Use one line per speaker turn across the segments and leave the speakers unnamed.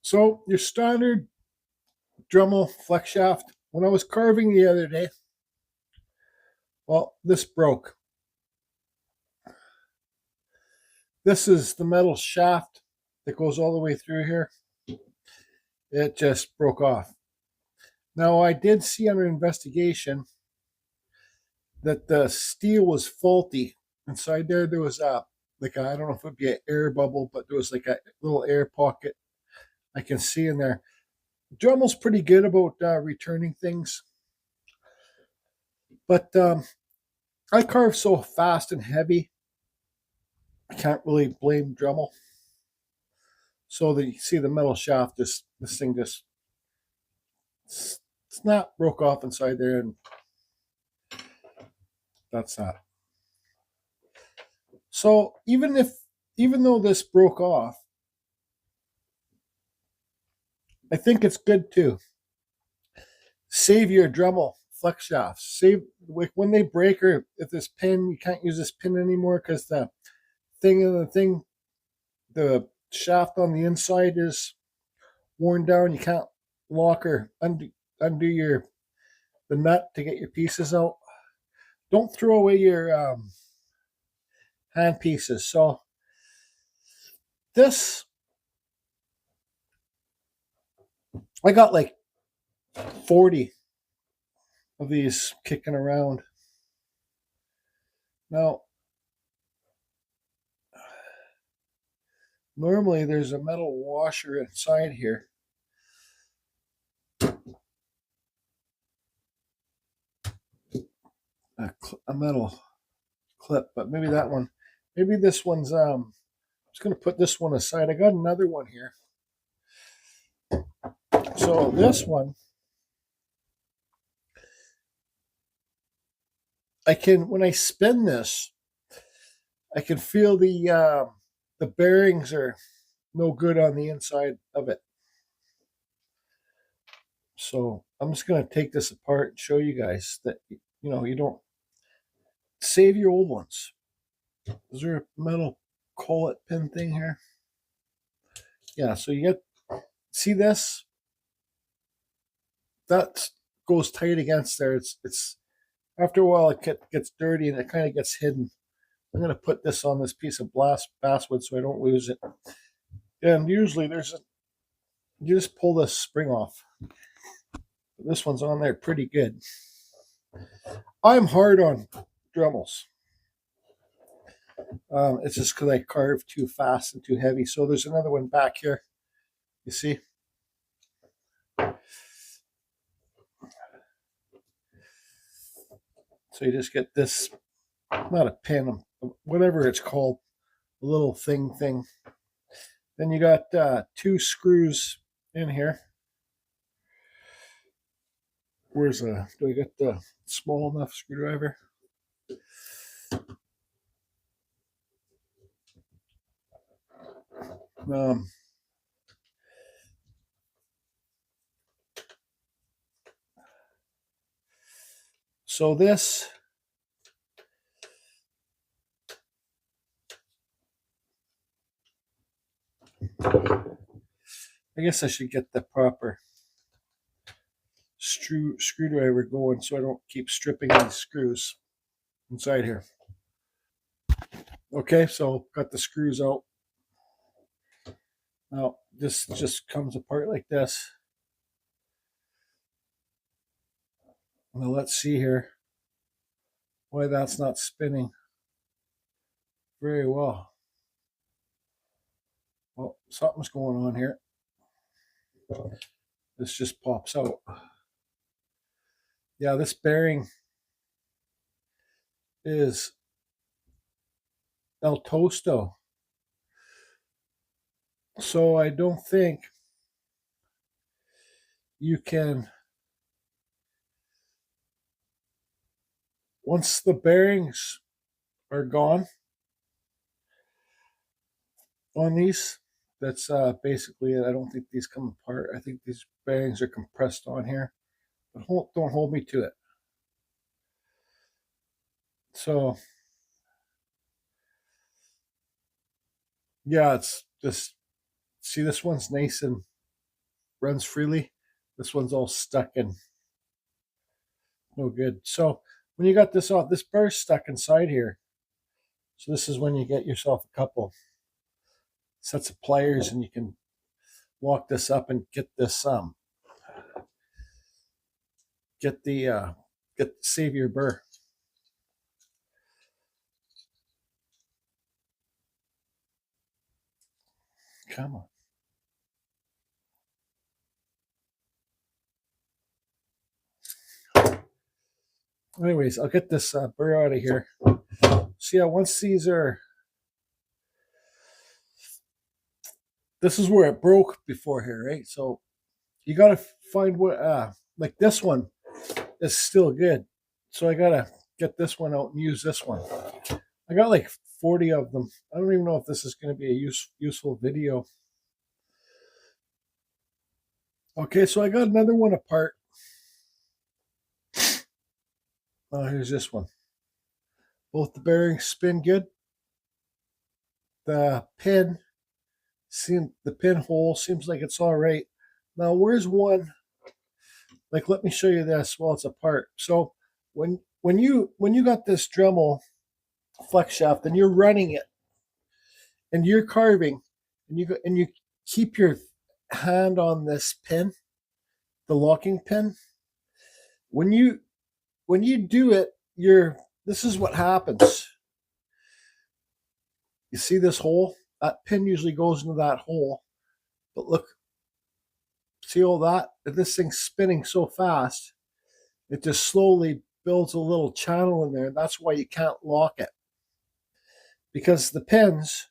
So your standard Dremel flex shaft, when I was carving the other day, well, this broke. This is the metal shaft that goes all the way through here. It just broke off. Now, I did see under investigation that the steel was faulty. Inside there, there was a, like a, I don't know if it'd be an air bubble, but there was like a little air pocket I can see in there. Dremel's pretty good about returning things. But I carve so fast and heavy, I can't really blame Dremel. So that you see the metal shaft, this thing just snap broke off inside there, and that's that. So even though this broke off, I think it's good to save your Dremel flex shafts. Save, like when they break, or if this pin, you can't use this pin anymore because the shaft on the inside is worn down. You can't lock or undo the nut to get your pieces out. Don't throw away your hand pieces. So this, I got like 40 of these kicking around. Now, normally there's a metal washer inside here. A metal clip, but maybe that one, maybe this one's, I'm just going to put this one aside. I got another one here. So this one, when I spin this, I can feel the bearings are no good on the inside of it. So I'm just going to take this apart and show you guys that, you don't save your old ones. Is there a metal collet pin thing here? Yeah, so you see this? That goes tight against there. It's after a while it gets dirty and it kind of gets hidden. I'm going to put this on this piece of basswood so I don't lose it. And usually you just pull this spring off. But this one's on there pretty good. I'm hard on Dremels. It's just because I carve too fast and too heavy. So there's another one back here. You see? So you just get this, not a pin, whatever it's called, a little thing. Then you got 2 screws in here. Do I get the small enough screwdriver? So this, I guess I should get the proper screwdriver going so I don't keep stripping these screws inside here. Okay, so got the screws out. Now this just comes apart like this. Now let's see here why that's not spinning very well. Well, something's going on here. This just pops out. Yeah, this bearing is El Tosto. So I don't think you can, once the bearings are gone on these, that's basically it. I don't think these come apart. I think these bearings are compressed on here. But don't hold me to it. So, yeah, it's just, see, this one's nice and runs freely. This one's all stuck in. No good. So when you got this off, this bur's stuck inside here. So this is when you get yourself a couple sets of pliers and you can walk this up and get this save your burr. Come on. Anyways, I'll get this burr out of here. So yeah, once these are, this is where it broke before here, right? So you got to find what, like this one is still good. So I got to get this one out and use this one. I got like 40 of them. I don't even know if this is going to be a useful video. Okay, so I got another one apart. Oh, here's this one. Both the bearings spin good. The pinhole seems like it's all right. Now, where's one? Like, let me show you this while it's apart. So when you got this Dremel flex shaft and you're running it and you're carving and you keep your hand on this pin, the locking pin, when you do it, this is what happens. You see this hole? That pin usually goes into that hole. But look, see all that? This thing's spinning so fast, it just slowly builds a little channel in there. That's why you can't lock it. Because the pins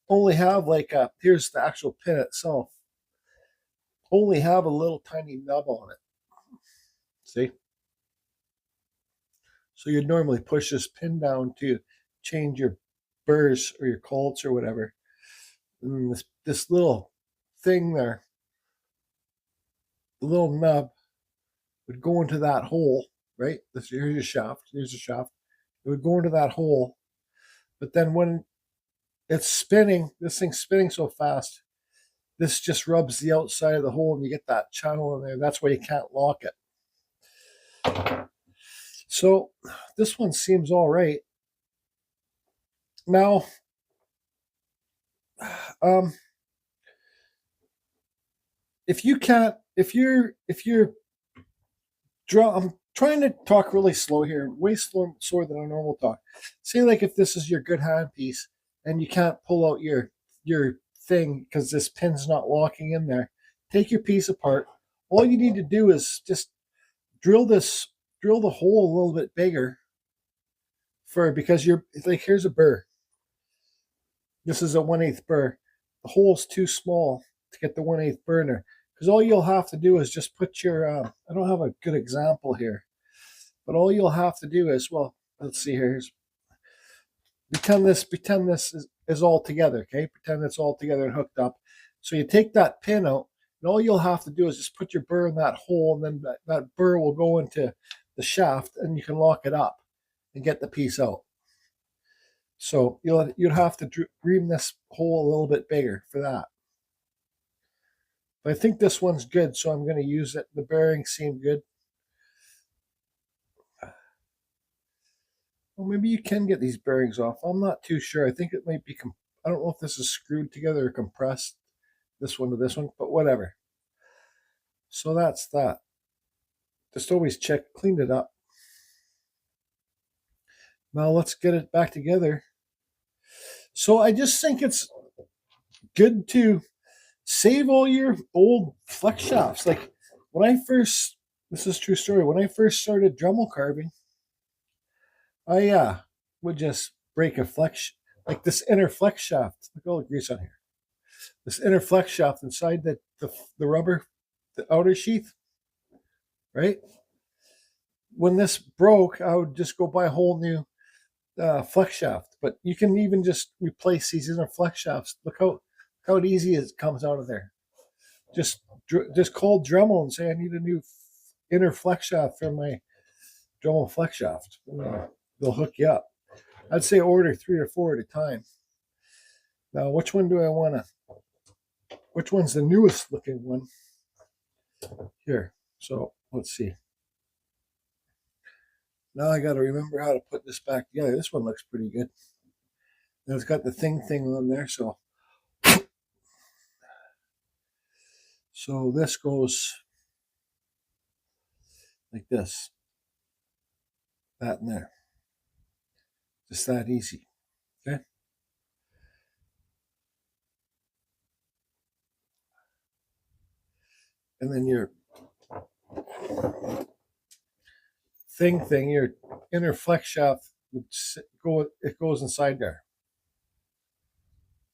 only have like here's the actual pin itself, only have a little tiny nub on it. See? So you'd normally push this pin down to change your burs or your collets or whatever. And this little thing there, the little nub, would go into that hole, right? Here's your shaft. Here's the shaft. It would go into that hole. But then when it's spinning, this thing's spinning so fast, this just rubs the outside of the hole and you get that channel in there. That's why you can't lock it. So this one seems all right. Now, I'm trying to talk really slow here, way slower than I normal talk. Say like if this is your good handpiece and you can't pull out your thing because this pin's not locking in there, take your piece apart. All you need to do is just drill the hole a little bit bigger because you're like, here's a burr. This is a 1/8 burr. The hole's too small to get the 1/8 burner. Because all you'll have to do is just put your, I don't have a good example here, but all you'll have to do is, well, let's see here. Pretend this is all together, okay? Pretend it's all together and hooked up. So you take that pin out, and all you'll have to do is just put your burr in that hole, and then that burr will go into the shaft, and you can lock it up and get the piece out. So you'd have to ream this hole a little bit bigger for that. But I think this one's good, so I'm going to use it. The bearings seem good. Well, maybe you can get these bearings off. I'm not too sure. I think it might be, I don't know if this is screwed together or compressed, this one to this one, but whatever. So that's that. Just always check, clean it up. Now let's get it back together. So I just think it's good to save all your old flex shafts. Like when I first, this is a true story, when I first started Dremel carving, I would just break a flex, like this inner flex shaft. Look at all the grease on here. This inner flex shaft inside the rubber, the outer sheath, right? When this broke, I would just go buy a whole new flex shaft. But you can even just replace these inner flex shafts. Look how easy it comes out of there. Just call Dremel and say I need a new inner flex shaft for my Dremel flex shaft. They'll hook you up. I'd say order 3 or 4 at a time. Now, which one do I want to? which one's the newest looking one here. So let's see. Now I got to remember how to put this back together. This one looks pretty good. And it's got the thing on there. So this goes like this. That and there. Just that easy. Okay. And then your thing, your inner flex shaft would it goes inside there.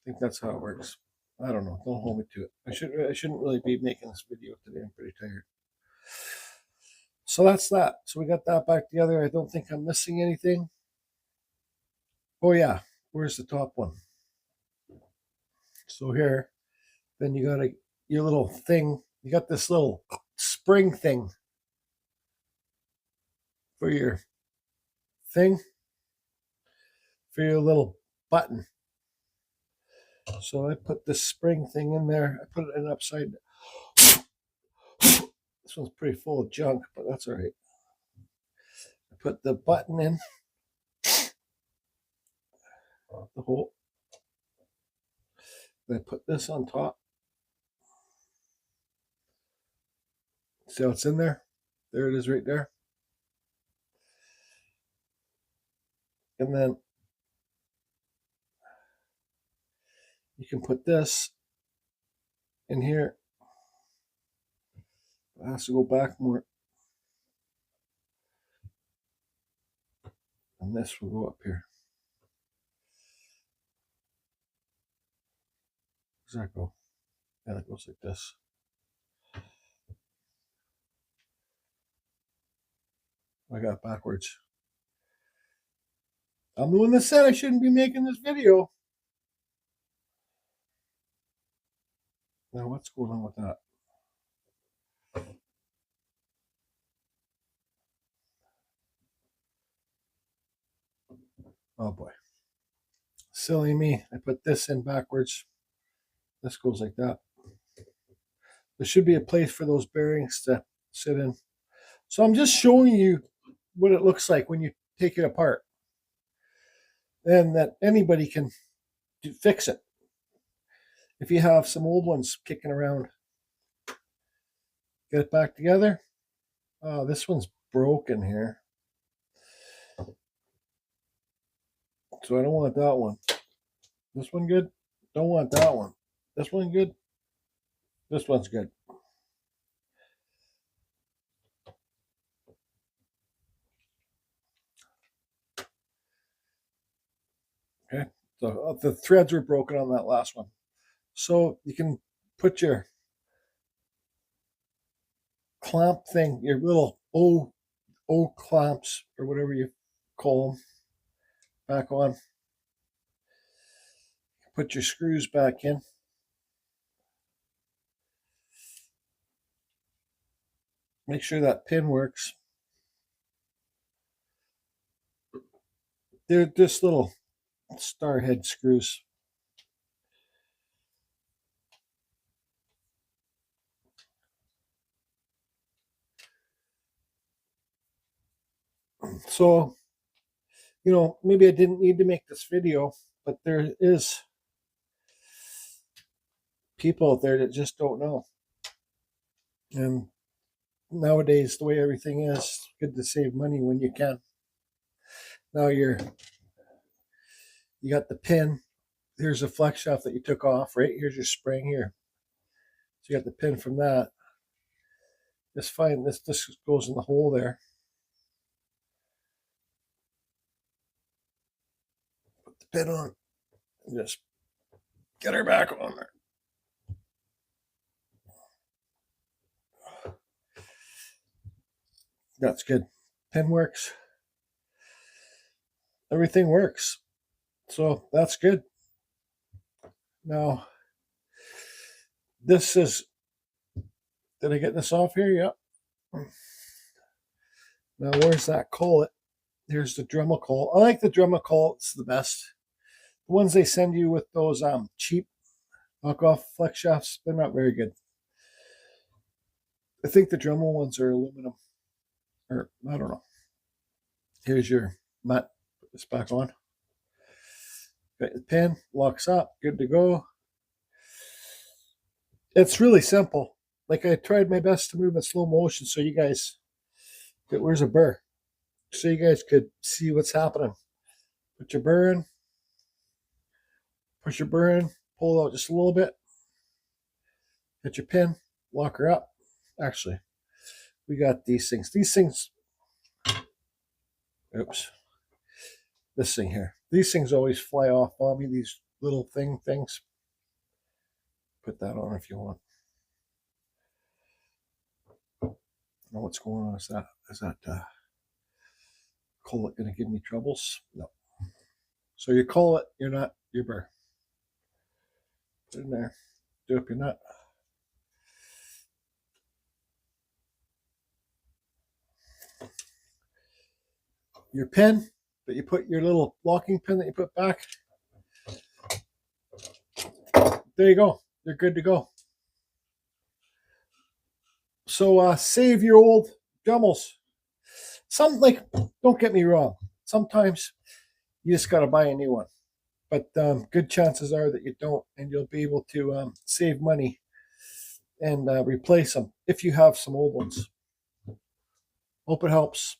I think that's how it works. I don't know. Don't hold me to it. I shouldn't really be making this video today. I'm pretty tired. So that's that. So we got that back together. I don't think I'm missing anything. Oh yeah, where's the top one? So here, then you got your little thing. You got this little spring thing for your thing, for your little button. So I put this spring thing in there. I put it in upside down. This one's pretty full of junk, but that's all right. I put the button in the hole. Then I put this on top. See how it's in there? There it is right there. And then you can put this in here. It has to go back more. And this will go up here. Where's that go? Yeah, that goes like this. I got it backwards. I'm the one that said I shouldn't be making this video. Now what's going on with that? Oh boy. Silly me. I put this in backwards. This goes like that. There should be a place for those bearings to sit in. So I'm just showing you what it looks like when you take it apart. And that anybody can fix it. If you have some old ones kicking around, get it back together. Oh, this one's broken here. So I don't want that one. This one good? Don't want that one. This one good? This one's good. Okay, so the threads were broken on that last one. So you can put your clamp thing, your little O clamps or whatever you call them, back on. Put your screws back in. Make sure that pin works. They're just little star head screws. So, you know, maybe I didn't need to make this video, but there is people out there that just don't know. And nowadays, the way everything is, it's good to save money when you can. Now you got the pin. Here's the flex shaft that you took off, right? Here's your spring here. So you got the pin from that. Just find this goes in the hole there. Put the pin on and just get her back on there. That's good. Pin works. Everything works. So that's good. Now, this is, did I get this off here? Yep. Now, where's that collet? Here's the Dremel collet. I like the Dremel collet. It's the best. The ones they send you with those cheap knock off flex shafts. They're not very good. I think the Dremel ones are aluminum, or I don't know. Here's your mat. Put this back on. Got the pin, locks up, good to go. It's really simple. Like, I tried my best to move in slow motion so you guys, where's a burr? So you guys could see what's happening. Put your burr in, push your burr in, pull it out just a little bit, hit your pin, lock her up. Actually, we got these things. Oops. This thing here. These things always fly off on me, these little things. Put that on if you want. I don't know what's going on. Is that collet going to give me troubles? No. So you collet, you're not your burr. Put it in there. Do up your nut. Your pin that you put, your little locking pin that you put back. There you go. You're good to go. So save your old Dremels. Some, like, don't get me wrong. Sometimes you just got to buy a new one. But good chances are that you don't, and you'll be able to save money and replace them if you have some old ones. Hope it helps.